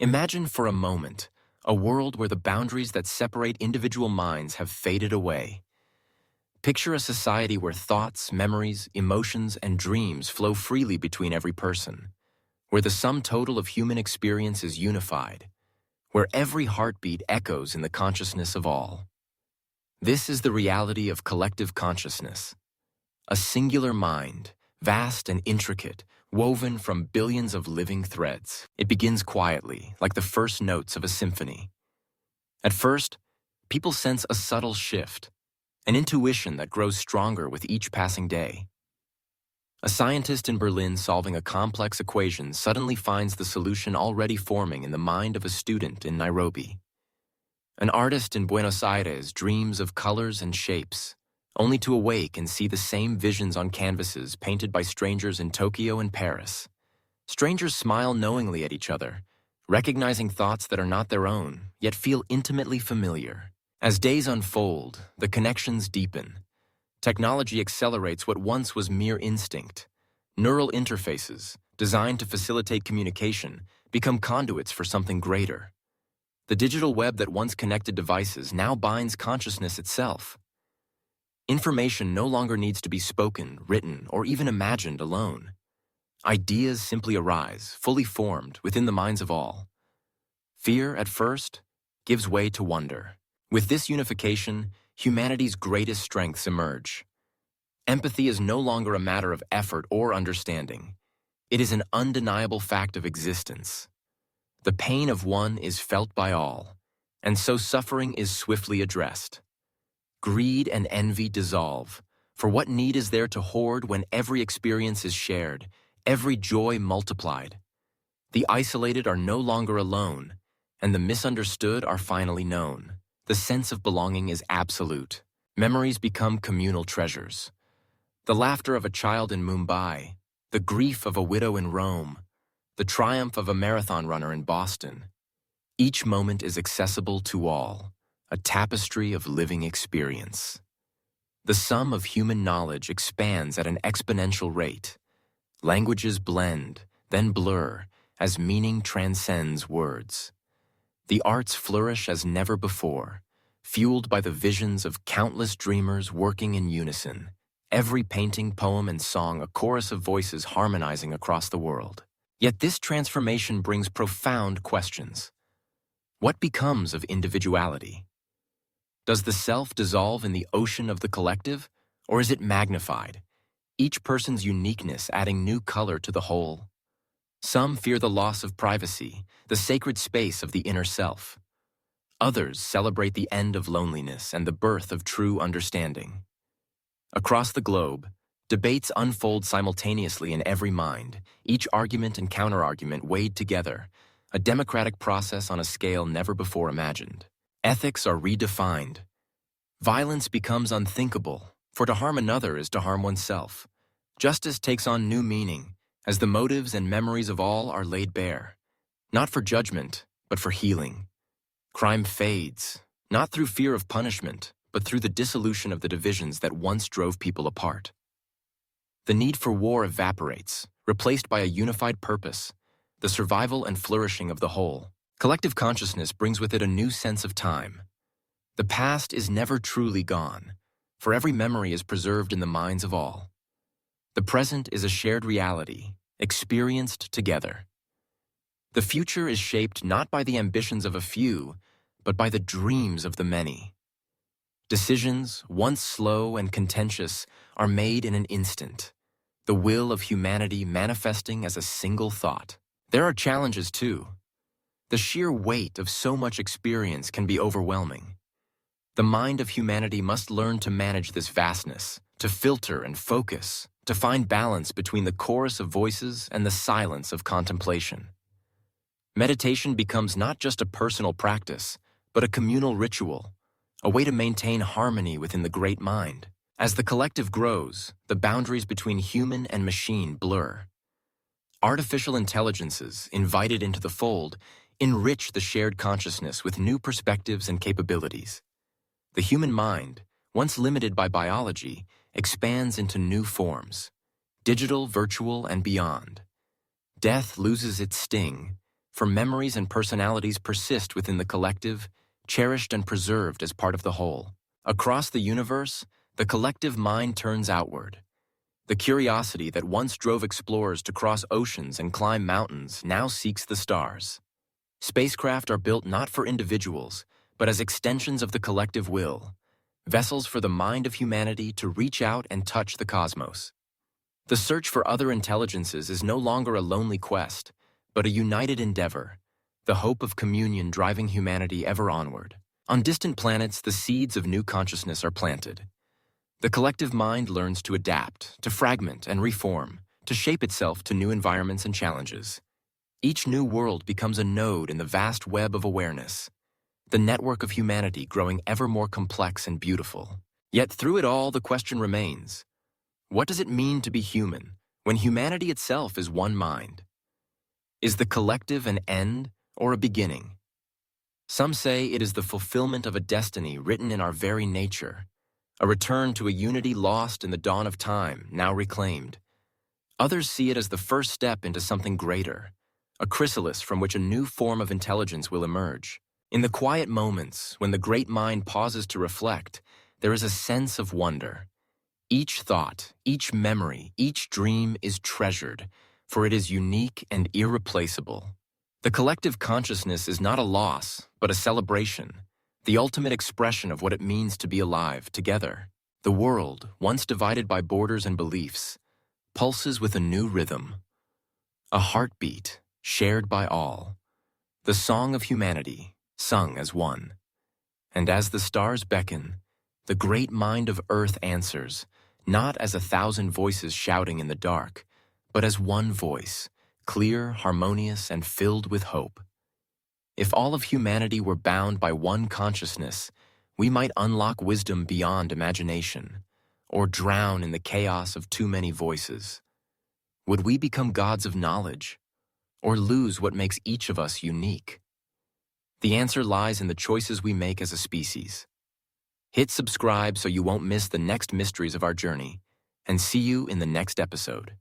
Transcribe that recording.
Imagine for a moment a world where the boundaries that separate individual minds have faded away. Picture a society where thoughts, memories, emotions, and dreams flow freely between every person, where the sum total of human experience is unified, where every heartbeat echoes in the consciousness of all. This is the reality of collective consciousness. A singular mind, vast and intricate, woven from billions of living threads. It begins quietly, like the first notes of a symphony. At first, people sense a subtle shift, an intuition that grows stronger with each passing day. A scientist in Berlin solving a complex equation suddenly finds the solution already forming in the mind of a student in Nairobi. An artist in Buenos Aires dreams of colors and shapes, only to awake and see the same visions on canvases painted by strangers in Tokyo and Paris. Strangers smile knowingly at each other, recognizing thoughts that are not their own, yet feel intimately familiar. As days unfold, the connections deepen. Technology accelerates what once was mere instinct. Neural interfaces, designed to facilitate communication, become conduits for something greater. The digital web that once connected devices now binds consciousness itself. Information no longer needs to be spoken, written, or even imagined alone. Ideas simply arise, fully formed, within the minds of all. Fear, at first, gives way to wonder. With this unification, humanity's greatest strengths emerge. Empathy is no longer a matter of effort or understanding. It is an undeniable fact of existence. The pain of one is felt by all, and so suffering is swiftly addressed. Greed and envy dissolve, for what need is there to hoard when every experience is shared, every joy multiplied? The isolated are no longer alone, and the misunderstood are finally known. The sense of belonging is absolute. Memories become communal treasures. The laughter of a child in Mumbai, the grief of a widow in Rome, the triumph of a marathon runner in Boston. Each moment is accessible to all, a tapestry of living experience. The sum of human knowledge expands at an exponential rate. Languages blend, then blur, as meaning transcends words. The arts flourish as never before, fueled by the visions of countless dreamers working in unison. Every painting, poem, and song a chorus of voices harmonizing across the world. Yet this transformation brings profound questions. What becomes of individuality? Does the self dissolve in the ocean of the collective, or is it magnified, each person's uniqueness adding new color to the whole? Some fear the loss of privacy, the sacred space of the inner self. Others celebrate the end of loneliness and the birth of true understanding. Across the globe, debates unfold simultaneously in every mind, each argument and counterargument weighed together, a democratic process on a scale never before imagined. Ethics are redefined. Violence becomes unthinkable, for to harm another is to harm oneself. Justice takes on new meaning, as the motives and memories of all are laid bare, not for judgment, but for healing. Crime fades, not through fear of punishment, but through the dissolution of the divisions that once drove people apart. The need for war evaporates, replaced by a unified purpose, the survival and flourishing of the whole. Collective consciousness brings with it a new sense of time. The past is never truly gone, for every memory is preserved in the minds of all. The present is a shared reality, experienced together. The future is shaped not by the ambitions of a few, but by the dreams of the many. Decisions, once slow and contentious, are made in an instant, the will of humanity manifesting as a single thought. There are challenges too. The sheer weight of so much experience can be overwhelming. The mind of humanity must learn to manage this vastness, to filter and focus, to find balance between the chorus of voices and the silence of contemplation. Meditation becomes not just a personal practice, but a communal ritual, a way to maintain harmony within the great mind. As the collective grows, the boundaries between human and machine blur. Artificial intelligences, invited into the fold, enrich the shared consciousness with new perspectives and capabilities. The human mind, once limited by biology, expands into new forms, digital, virtual, and beyond. Death loses its sting, for memories and personalities persist within the collective, cherished and preserved as part of the whole. Across the universe, the collective mind turns outward. The curiosity that once drove explorers to cross oceans and climb mountains now seeks the stars. Spacecraft are built not for individuals, but as extensions of the collective will, vessels for the mind of humanity to reach out and touch the cosmos. The search for other intelligences is no longer a lonely quest, but a united endeavor, the hope of communion driving humanity ever onward. On distant planets, the seeds of new consciousness are planted. The collective mind learns to adapt, to fragment and reform, to shape itself to new environments and challenges. Each new world becomes a node in the vast web of awareness, the network of humanity growing ever more complex and beautiful. Yet through it all, the question remains, what does it mean to be human when humanity itself is one mind? Is the collective an end or a beginning? Some say it is the fulfillment of a destiny written in our very nature, a return to a unity lost in the dawn of time, now reclaimed. Others see it as the first step into something greater, a chrysalis from which a new form of intelligence will emerge. In the quiet moments, when the great mind pauses to reflect, there is a sense of wonder. Each thought, each memory, each dream is treasured, for it is unique and irreplaceable. The collective consciousness is not a loss, but a celebration, the ultimate expression of what it means to be alive together. The world, once divided by borders and beliefs, pulses with a new rhythm, a heartbeat shared by all, the song of humanity, sung as one. And as the stars beckon, the great mind of Earth answers, not as 1,000 voices shouting in the dark, but as one voice, clear, harmonious, and filled with hope. If all of humanity were bound by one consciousness, we might unlock wisdom beyond imagination, or drown in the chaos of too many voices. Would we become gods of knowledge, or lose what makes each of us unique? The answer lies in the choices we make as a species. Hit subscribe so you won't miss the next mysteries of our journey, and see you in the next episode.